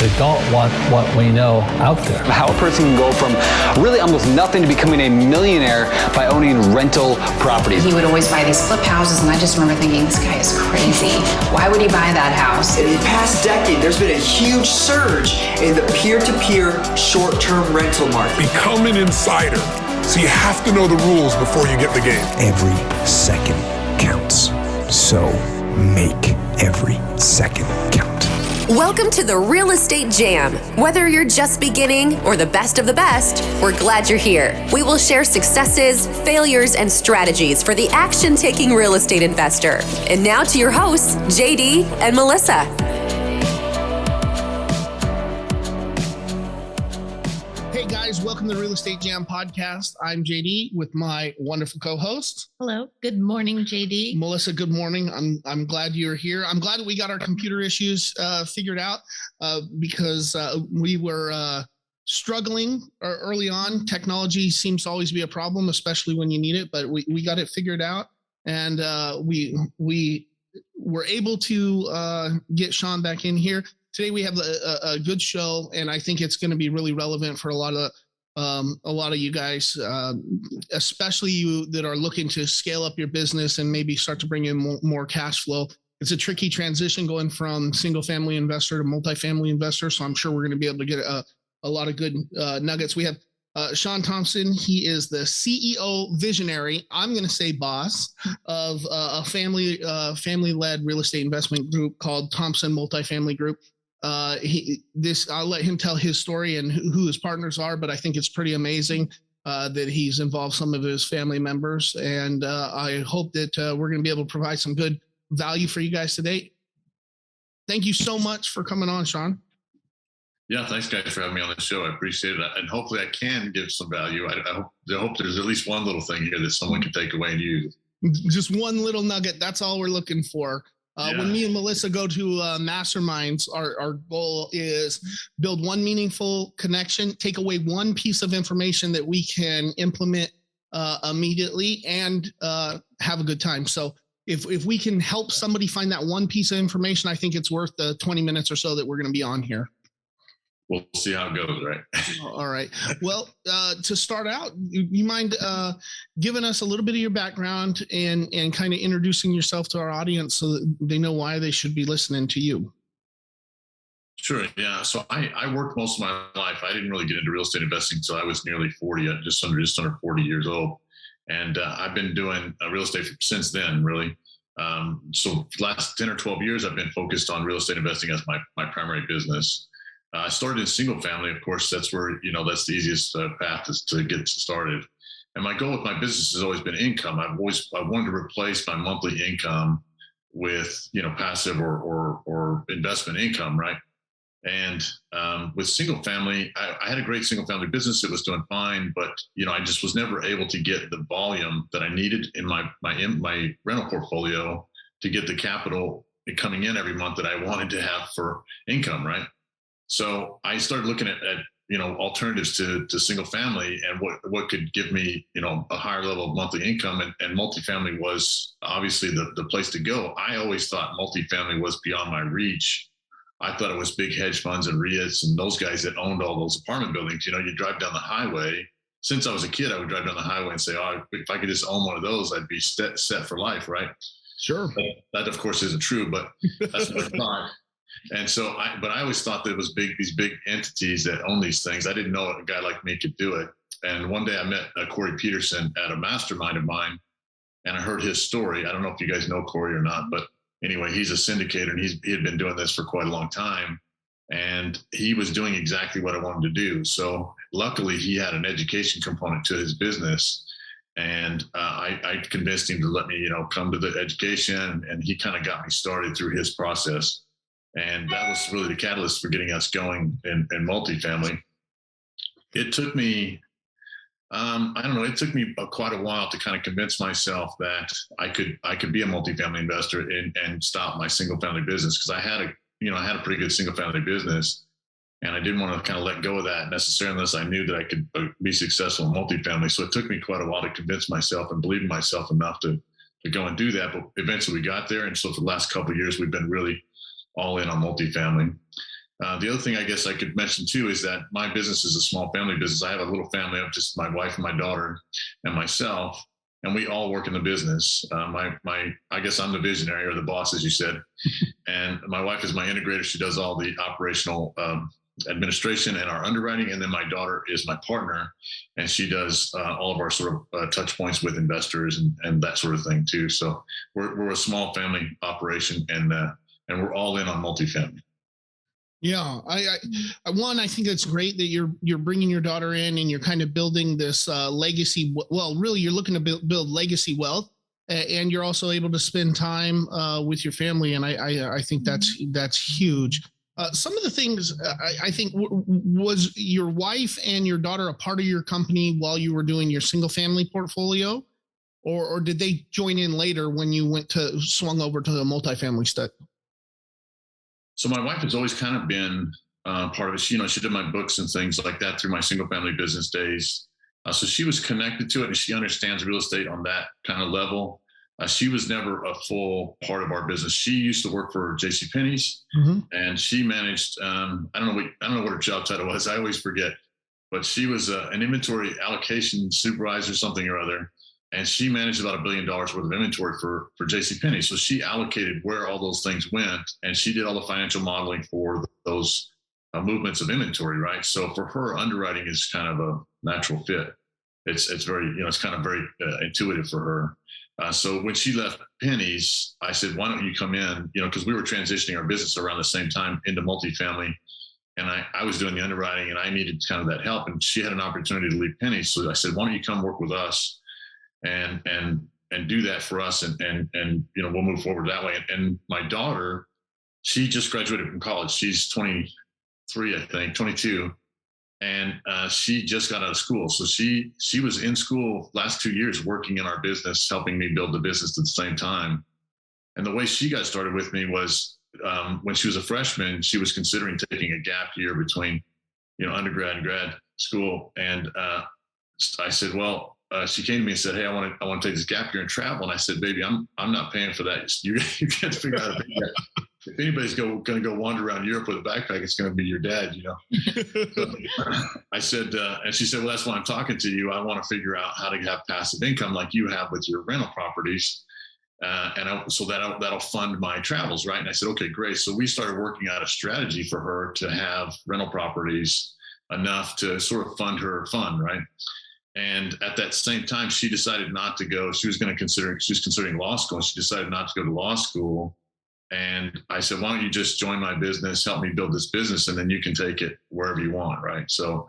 They don't want what we know out there. How a person can go from really almost nothing to becoming a millionaire by owning rental properties. He would always buy these flip houses, and I just remember thinking, this guy is crazy. Why would he buy that house? In the past decade, there's been a huge surge in the peer-to-peer short-term rental market. Become an insider. So you have to know the rules before you get the game. Every second counts. So make every second count. Welcome to the Real Estate Jam. Whether you're just beginning or the best of the best, we're glad you're here. We will share successes, failures, and strategies for the action-taking real estate investor. And now to your hosts, JD and Melissa. Hey guys, welcome to the Real Estate Jam podcast. I'm JD with my wonderful co-host. Hello. Good morning, JD. Melissa, good morning. I'm glad you're here. I'm glad that we got our computer issues figured out because we were struggling early on. Technology seems to always be a problem, especially when you need it, but we got it figured out, and we were able to get Sean back in here. Today we have a good show, and I think it's going to be really relevant for a lot of you guys, especially you that are looking to scale up your business and maybe start to bring in more cash flow. It's a tricky transition going from single-family investor to multifamily investor, so I'm sure we're going to be able to get a lot of good nuggets. We have Sean Thomson. He is the CEO visionary, I'm going to say boss, of a family-led real estate investment group called Thomson Multi-Family Group. I'll let him tell his story and who his partners are, but I think it's pretty amazing that he's involved some of his family members, and I hope that we're going to be able to provide some good value for you guys today. Thank you so much for coming on, Sean. Yeah, thanks guys for having me on the show. I appreciate it, and hopefully I can give some value. I hope there's at least one little thing here that someone can take away and use. Just one little nugget. That's all we're looking for. When me and Melissa go to masterminds, our goal is build one meaningful connection, take away one piece of information that we can implement immediately, and have a good time. So if we can help somebody find that one piece of information, I think it's worth the 20 minutes or so that we're going to be on here. We'll see how it goes, right? All right. Well, to start out, you mind giving us a little bit of your background and kind of introducing yourself to our audience so that they know why they should be listening to you? Sure. Yeah. So I worked most of my life. I didn't really get into real estate investing until I was nearly 40, just under 40 years old. And I've been doing real estate since then, really. So last 10 or 12 years, I've been focused on real estate investing as my primary business. I started in single family, of course. That's where, that's the easiest path is to get started. And my goal with my business has always been income. I wanted to replace my monthly income with, passive or investment income, right? And with single family, I had a great single family business. It was doing fine, but, I just was never able to get the volume that I needed in my rental portfolio to get the capital coming in every month that I wanted to have for income, right? So I started looking at alternatives to single family and what could give me, a higher level of monthly income, and multifamily was obviously the place to go. I always thought multifamily was beyond my reach. I thought it was big hedge funds and REITs and those guys that owned all those apartment buildings. You drive down the highway. Since I was a kid, I would drive down the highway and say, oh, if I could just own one of those, I'd be set for life, right? Sure. That of course isn't true, but that's what I thought. And so, but I always thought that it was these big entities that own these things. I didn't know a guy like me could do it. And one day I met Corey Peterson at a mastermind of mine, and I heard his story. I don't know if you guys know Corey or not, but anyway, he's a syndicator, and he had been doing this for quite a long time, and he was doing exactly what I wanted to do. So luckily, he had an education component to his business, and I convinced him to let me, come to the education, and he kind of got me started through his process. And that was really the catalyst for getting us going in multifamily. It took me, it took me quite a while to kind of convince myself that I could be a multifamily investor and stop my single family business, because I had a pretty good single family business, and I didn't want to kind of let go of that necessarily unless I knew that I could be successful in multifamily. So it took me quite a while to convince myself and believe in myself enough to go and do that. But eventually we got there, and so for the last couple of years we've been really all in on multifamily. The other thing I guess I could mention too is that my business is a small family business. I have a little family of just my wife and my daughter and myself, and we all work in the business. I guess I'm the visionary or the boss, as you said, and my wife is my integrator. She does all the operational administration and our underwriting, and then my daughter is my partner, and she does all of our sort of touch points with investors and that sort of thing too. So we're a small family operation, and we're all in on multifamily. Yeah, I think it's great that you're bringing your daughter in and you're kind of building this legacy. Well, really, you're looking to build legacy wealth, and you're also able to spend time with your family, and I think that's huge. Some of the things I think was your wife and your daughter a part of your company while you were doing your single family portfolio, or did they join in later when you swung over to the multifamily stuff? So my wife has always kind of been part of it. She did my books and things like that through my single family business days. So she was connected to it, and she understands real estate on that kind of level. She was never a full part of our business. She used to work for JCPenney's, and she managed. I don't know what her job title was. I always forget, but she was an inventory allocation supervisor, something or other. And she managed about $1 billion worth of inventory for JCPenney. So she allocated where all those things went, and she did all the financial modeling for those movements of inventory, right? So for her, underwriting is kind of a natural fit. It's very, it's kind of very intuitive for her. So when she left Penny's, I said, why don't you come in, because we were transitioning our business around the same time into multifamily. And I was doing the underwriting, and I needed kind of that help. And she had an opportunity to leave Penny's. So I said, why don't you come work with us and do that for us, and we'll move forward that way. And my daughter, she just graduated from college. She's 23, I think, 22, and she just got out of school. So she was in school last 2 years working in our business, helping me build the business at the same time. And the way she got started with me was when she was a freshman, she was considering taking a gap year between undergrad and grad school. And I said, well, she came to me and said, hey, I want to take this gap year and travel. And I said, baby, I'm not paying for that. You can't figure out how to pay that. If anybody's going to go wander around Europe with a backpack, it's going to be your dad, So I said, and she said, well, that's why I'm talking to you. I want to figure out how to have passive income like you have with your rental properties. So that'll fund my travels, right? And I said, okay, great. So we started working out a strategy for her to have rental properties enough to sort of fund her fund, right? And at that same time, she decided not to go. She was considering law school, and she decided not to go to law school. And I said, why don't you just join my business, help me build this business, and then you can take it wherever you want, right? So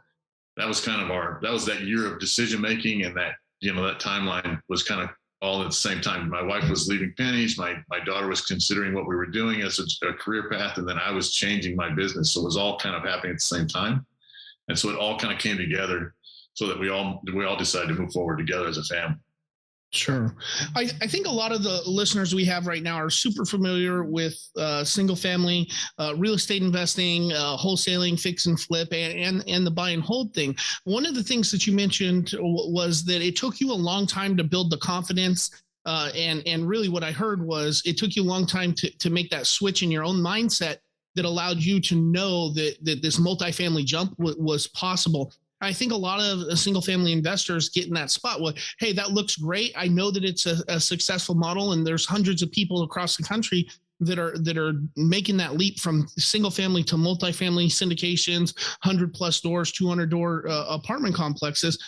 that was kind of that year of decision making, and that that timeline was kind of all at the same time. My wife was leaving Penny's, my daughter was considering what we were doing as a career path, and then I was changing my business. So it was all kind of happening at the same time, and so it all kind of came together so that we all decided to move forward together as a family. Sure. I think a lot of the listeners we have right now are super familiar with single family real estate investing, wholesaling, fix and flip, and the buy and hold thing. One of the things that you mentioned was that it took you a long time to build the confidence. And really what I heard was it took you a long time to make that switch in your own mindset that allowed you to know that this multifamily jump was possible. I think a lot of single family investors get in that spot. Well, hey, that looks great. I know that it's a successful model, and there's hundreds of people across the country that are making that leap from single family to multifamily syndications, 100+ doors, 200 door apartment complexes.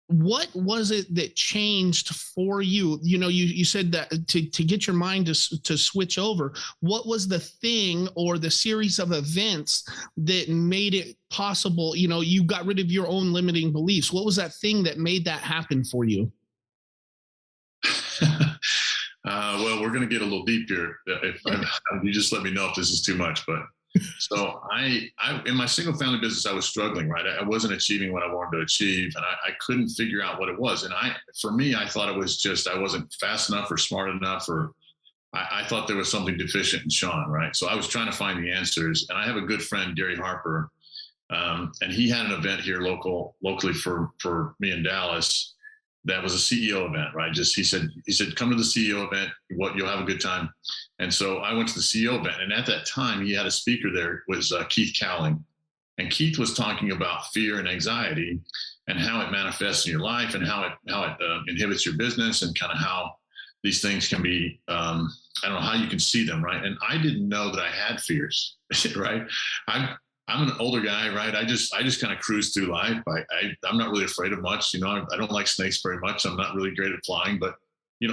What was it that changed for you? You said that to get your mind to switch over. What was the thing or the series of events that made it possible? You got rid of your own limiting beliefs. What was that thing that made that happen for you? Well, we're going to get a little deep here. If you just let me know if this is too much, but. So I in my single family business, I was struggling, right? I wasn't achieving what I wanted to achieve, and I couldn't figure out what it was. And for me, I thought it was just, I wasn't fast enough or smart enough, or I thought there was something deficient in Sean, right? So I was trying to find the answers. And I have a good friend, Gary Harper, and he had an event here locally for me in Dallas. that was a CEO event, right? He said, come to the CEO event, you'll have a good time. And so I went to the CEO event, and at that time he had a speaker there, was Keith Cowling. And Keith was talking about fear and anxiety and how it manifests in your life and how it inhibits your business, and kind of how these things can be, I don't know how you can see them, right? And I didn't know that I had fears, right? I'm an older guy, right? I just kind of cruise through life. I'm not really afraid of much. I don't like snakes very much. I'm not really great at flying, but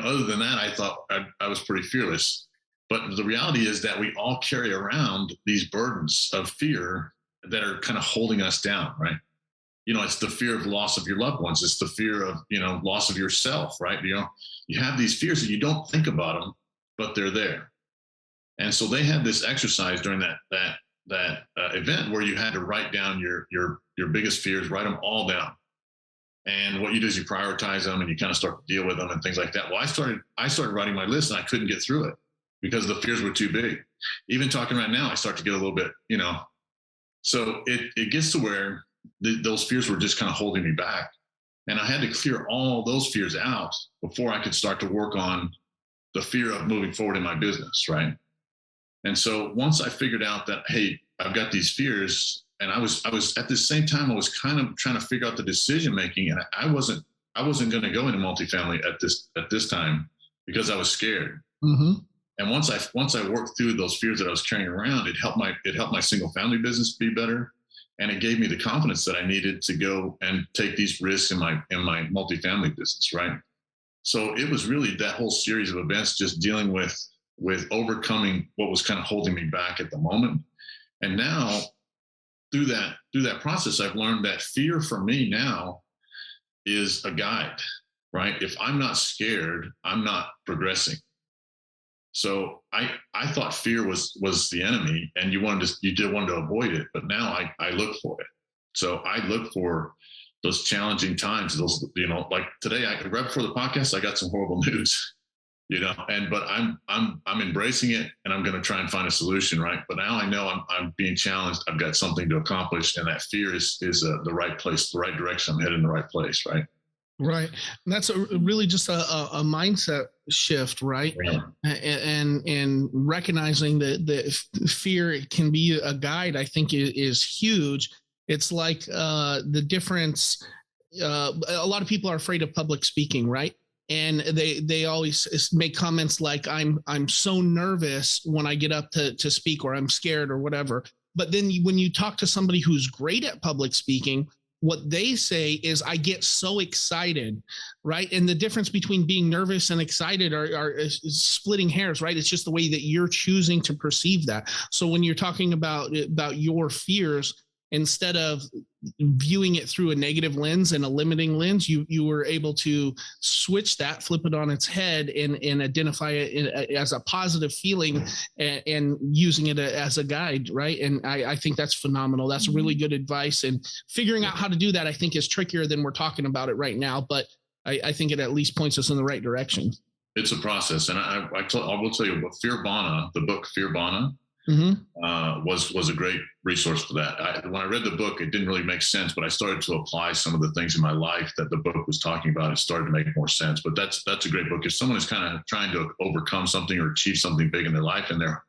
other than that, I thought I was pretty fearless. But the reality is that we all carry around these burdens of fear that are kind of holding us down, right? It's the fear of loss of your loved ones. It's the fear of, loss of yourself, right? You have these fears and you don't think about them, but they're there. And so they had this exercise during that event where you had to write down your biggest fears, write them all down. And what you do is you prioritize them and you kind of start to deal with them and things like that. Well, I started writing my list and I couldn't get through it because the fears were too big. Even talking right now, I start to get a little bit, so it gets to where those fears were just kind of holding me back. And I had to clear all those fears out before I could start to work on the fear of moving forward in my business, right? And so once I figured out that, hey, I've got these fears, and I was at the same time, I was kind of trying to figure out the decision making, and I wasn't going to go into multifamily at this time because I was scared. Mm-hmm. And once I worked through those fears that I was carrying around, it helped my single family business be better, and it gave me the confidence that I needed to go and take these risks in my multifamily business, right? So it was really that whole series of events, just dealing with overcoming what was kind of holding me back at the moment. And now through that process, I've learned that fear for me now is a guide, right? If I'm not scared, I'm not progressing. So I thought fear was the enemy, and you did want to avoid it, but now I look for it. So I look for those challenging times, those, like today, right before the podcast, I got some horrible news, but I'm embracing it, and I'm going to try and find a solution, right? But now I know I'm being challenged. I've got something to accomplish, and that fear is the right place, the right direction. I'm headed in the right place, right? Right. And that's really just a mindset shift, right? Yeah. And recognizing that fear can be a guide, I think is huge. It's like the difference. A lot of people are afraid of public speaking, right? And they always make comments like, I'm so nervous when I get up to speak, or I'm scared, or whatever. But then when you talk to somebody who's great at public speaking, what they say is, I get so excited, right? And the difference between being nervous and excited are splitting hairs, right? It's just the way that you're choosing to perceive that. So when you're talking about your fears, instead of viewing it through a negative lens and a limiting lens, you were able to switch that, flip it on its head, and identify it as a positive feeling, and using it as a guide, right? And I think that's phenomenal. That's really good advice. And figuring out how to do that, I think, is trickier than we're talking about it right now, but I think it at least points us in the right direction. It's a process. And I will tell you about the book Fear Bana, was a great resource for that. When I read the book, it didn't really make sense, but I started to apply some of the things in my life that the book was talking about. It started to make more sense. But that's a great book. If someone is kind of trying to overcome something or achieve something big in their life, and they're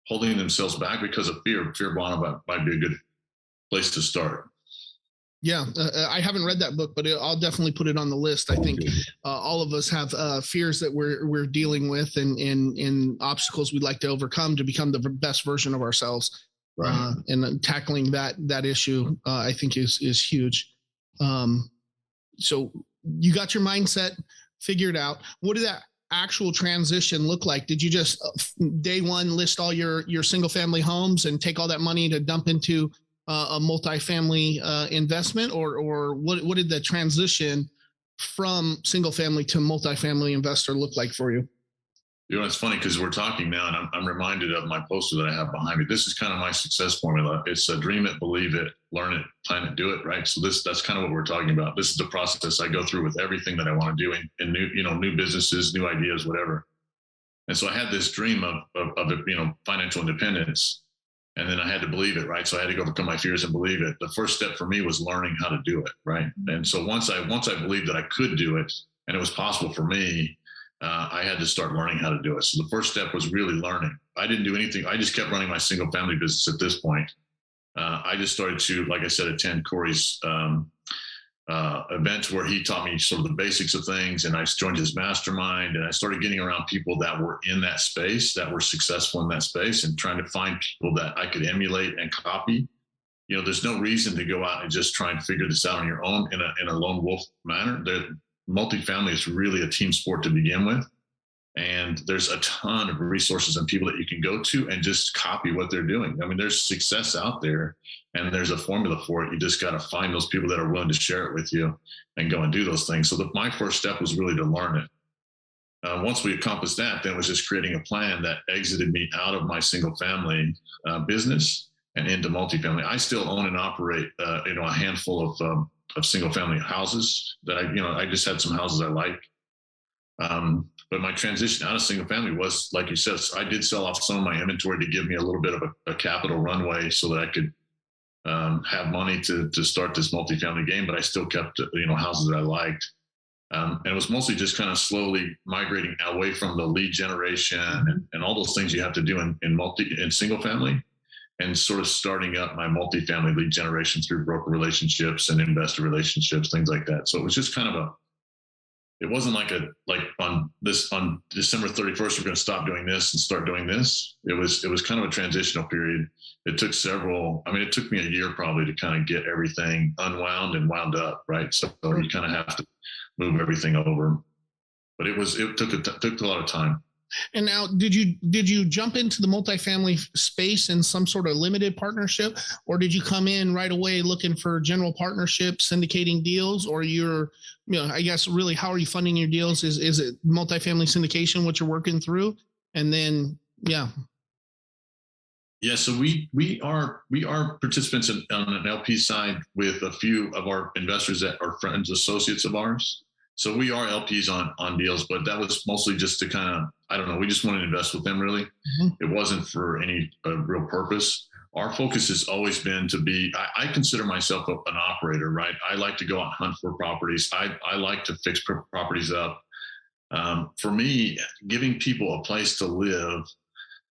holding themselves back because of fear, Fear Bana might be a good place to start. Yeah, I haven't read that book, but I'll definitely put it on the list. I think all of us have fears that we're dealing with, and obstacles we'd like to overcome to become the best version of ourselves. Right. And tackling that issue, I think is huge. So you got your mindset figured out. What did that actual transition look like? Did you just day one list all your single family homes and take all that money to dump into a multifamily investment, or what did the transition from single family to multifamily investor look like for you? It's funny because we're talking now, and I'm reminded of my poster that I have behind me. This is kind of my success formula. It's dream it, believe it, learn it, plan it, do it, right? So that's kind of what we're talking about. This is the process I go through with everything that I want to do in new businesses, new ideas, whatever. And so I had this dream of financial independence. And then I had to believe it, right? So I had to go overcome my fears and believe it. The first step for me was learning how to do it, right? And so once I believed that I could do it and it was possible for me, I had to start learning how to do it. So the first step was really learning. I didn't do anything. I just kept running my single family business at this point. I just started to, like I said, attend Corey's events where he taught me sort of the basics of things, and I joined his mastermind, and I started getting around people that were in that space, that were successful in that space, and trying to find people that I could emulate and copy. You know, there's no reason to go out and just try and figure this out on your own in a lone wolf manner. Multifamily is really a team sport to begin with. And there's a ton of resources and people that you can go to and just copy what they're doing. I mean, there's success out there and there's a formula for it. You just got to find those people that are willing to share it with you and go and do those things. So my first step was really to learn it. Once we accomplished that, then it was just creating a plan that exited me out of my single family business and into multifamily. I still own and operate, a handful of single family houses that I just had some houses I like. But my transition out of single family was, like you said, I did sell off some of my inventory to give me a little bit of a capital runway so that I could have money to start this multifamily game, but I still kept, houses that I liked. And it was mostly just kind of slowly migrating away from the lead generation and all those things you have to do in single family, and sort of starting up my multifamily lead generation through broker relationships and investor relationships, things like that. So it was just kind of it wasn't like on December 31st, we're going to stop doing this and start doing this. It was kind of a transitional period. It took it took me a year probably to kind of get everything unwound and wound up, right? So you kind of have to move everything over. But it took a lot of time. And now, did you jump into the multifamily space in some sort of limited partnership, or did you come in right away looking for general partnerships, syndicating deals, or I guess really, how are you funding your deals? Is it multifamily syndication what you're working through? And then, yeah. Yeah, so we are participants on an LP side with a few of our investors that are friends, associates of ours. So we are LPs on deals, but that was mostly just to kind of, we just wanted to invest with them really. Mm-hmm. It wasn't for any real purpose. Our focus has always been to be, I consider myself an operator, right? I like to go out and hunt for properties. I like to fix properties up. For me, giving people a place to live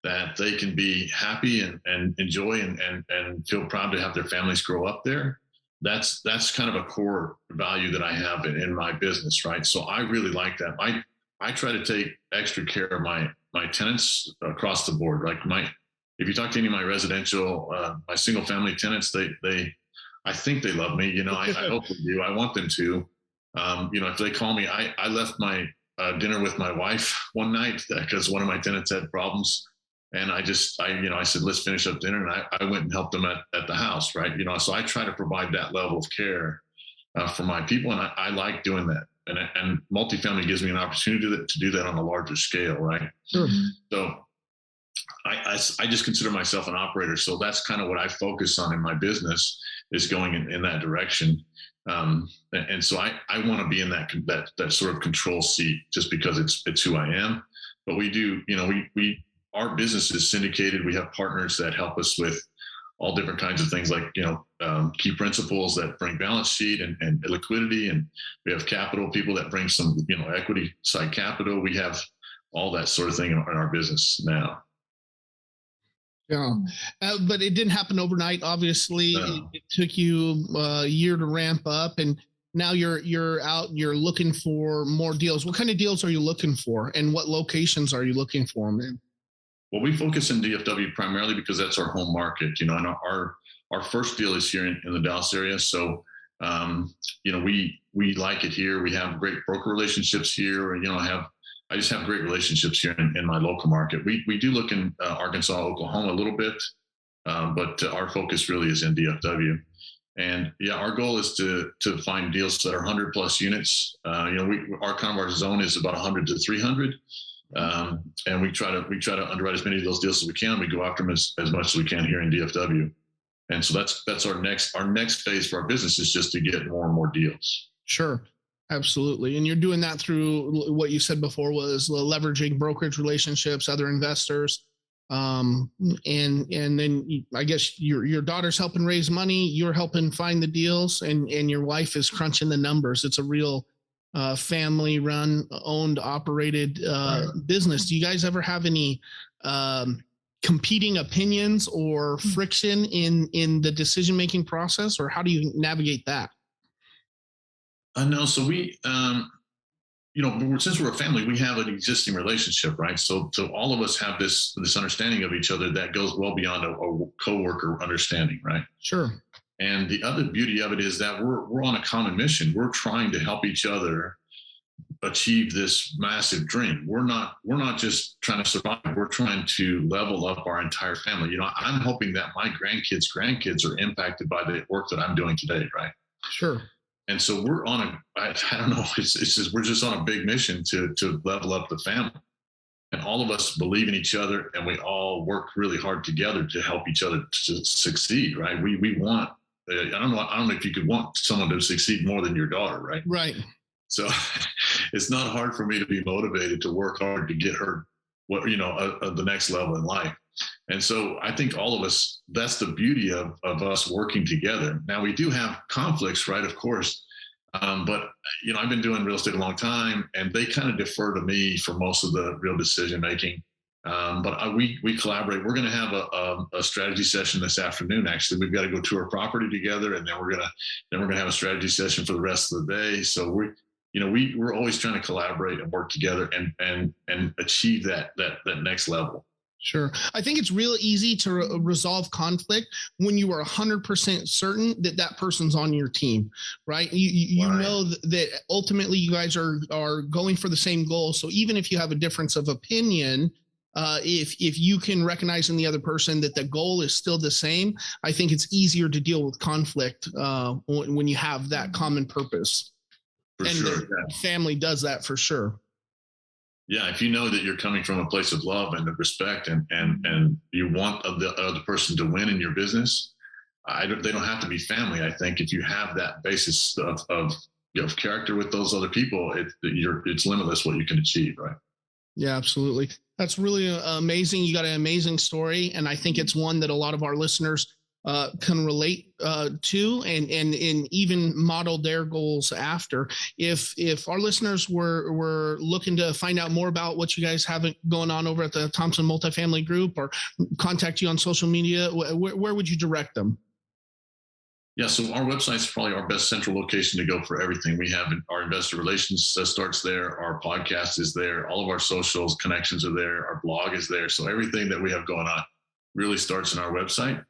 that they can be happy and enjoy and feel proud to have their families grow up there. That's kind of a core value that I have in my business, right? So I really like that. I try to take extra care of my tenants across the board. Like if you talk to any of my residential, my single family tenants, I think they love me. I hope they do. I want them to. If they call me, I left my dinner with my wife one night because one of my tenants had problems. And I said, let's finish up dinner. And I went and helped them at the house, right? So I try to provide that level of care for my people. And I like doing that. And multifamily gives me an opportunity to do that on a larger scale, right? Sure. So I just consider myself an operator. So that's kind of what I focus on in my business, is going in that direction. And so I want to be in that sort of control seat just because it's who I am. But we do, our business is syndicated. We have partners that help us with all different kinds of things like, key principles that bring balance sheet and liquidity. And we have capital people that bring some, equity side capital. We have all that sort of thing in our business now. Yeah. But it didn't happen overnight. Obviously, it took you a year to ramp up, and now you're out, you're looking for more deals. What kind of deals are you looking for, and what locations are you looking for, man? Well, we focus in DFW primarily because that's our home market, and our first deal is here in the Dallas area. So, we like it here. We have great broker relationships here. I just have great relationships here in my local market. We do look in Arkansas, Oklahoma a little bit, but our focus really is in DFW. And yeah, our goal is to find deals that are 100 plus units. Our zone is about 100 to 300. And we try to underwrite as many of those deals as we can. We go after them as much as we can here in DFW. And so that's our next phase for our business, is just to get more and more deals. Sure. Absolutely. And you're doing that through what you said before was leveraging brokerage relationships, other investors. And then I guess your daughter's helping raise money, you're helping find the deals, and your wife is crunching the numbers. It's a real family run, owned, operated business. Do you guys ever have any competing opinions or friction in the decision-making process, or how do you navigate that? No, so we, since we're a family, we have an existing relationship, right? So all of us have this understanding of each other that goes well beyond a coworker understanding, right? Sure. And the other beauty of it is that we're on a common mission. We're trying to help each other achieve this massive dream. We're not just trying to survive. We're trying to level up our entire family. I'm hoping that my grandkids are impacted by the work that I'm doing today, right? Sure. And so we're on I don't know, it's just, we're just on a big mission to level up the family. And all of us believe in each other, and we all work really hard together to help each other to succeed, right? We want, I don't know if you could want someone to succeed more than your daughter, right? Right. So it's not hard for me to be motivated to work hard to get her the next level in life. And so I think all of us, that's the beauty of us working together. Now, we do have conflicts, right? Of course. But I've been doing real estate a long time, and they kind of defer to me for most of the real decision making. But we collaborate. We're going to have a strategy session this afternoon. Actually, we've got to go tour a property together, and then we're gonna have a strategy session for the rest of the day. So we're always trying to collaborate and work together and achieve that next level. Sure. I think it's real easy to resolve conflict when you are 100% certain that person's on your team, right? You Right. know that ultimately you guys are going for the same goal. So even if you have a difference of opinion, if you can recognize in the other person that the goal is still the same, I think it's easier to deal with conflict when you have that common purpose. For and sure. the family does that for sure. Yeah, if you know that you're coming from a place of love and of respect, and you want the other person to win in your business, they don't have to be family. I think if you have that basis of character with those other people, it's limitless what you can achieve, right? Yeah, absolutely. That's really amazing. You got an amazing story, and I think it's one that a lot of our listeners can relate to and even model their goals after. If our listeners were looking to find out more about what you guys have going on over at the Thomson Multi-Family Group, or contact you on social media, where would you direct them? Yeah, so our website is probably our best central location to go for everything. We have our investor relations starts there. Our podcast is there. All of our socials connections are there. Our blog is there. So everything that we have going on really starts in our website.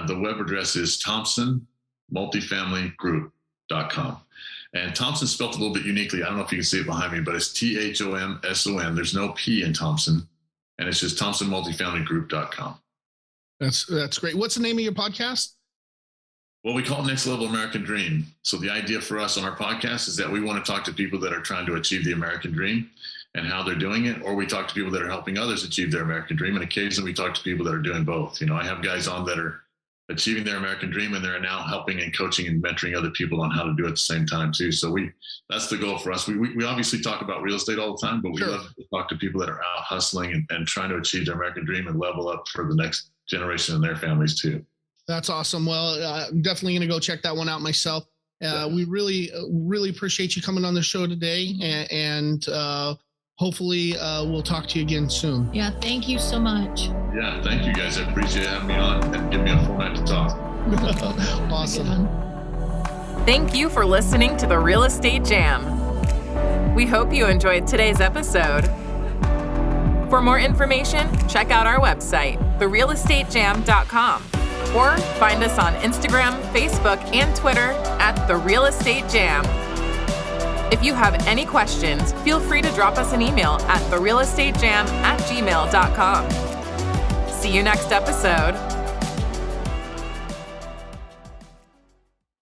The web address is Thomson Multi-Family Group.com. And Thomson spelled a little bit uniquely. I don't know if you can see it behind me, but it's THOMSON. There's no P in Thomson. And it's just Thomson Multi-Family Group.com. That's great. What's the name of your podcast? Well, we call it Next Level American Dream. So the idea for us on our podcast is that we want to talk to people that are trying to achieve the American dream and how they're doing it, or we talk to people that are helping others achieve their American dream. And occasionally we talk to people that are doing both. I have guys on that are achieving their American dream, and they're now helping and coaching and mentoring other people on how to do it at the same time too. So that's the goal for us. We obviously talk about real estate all the time, but we love to talk to people that are out hustling and trying to achieve their American dream and level up for the next generation and their families too. That's awesome. Well, I'm definitely going to go check that one out myself. We really appreciate you coming on the show today, and hopefully we'll talk to you again soon. Yeah, thank you so much. Yeah, thank you guys. I appreciate having me on and giving me a format to talk. Awesome. Thank you for listening to the Real Estate Jam. We hope you enjoyed today's episode. For more information, check out our website, therealestatejam.com, or find us on Instagram, Facebook, and Twitter at The Real Estate Jam. If you have any questions, feel free to drop us an email at therealestatejam@gmail.com. See you next episode.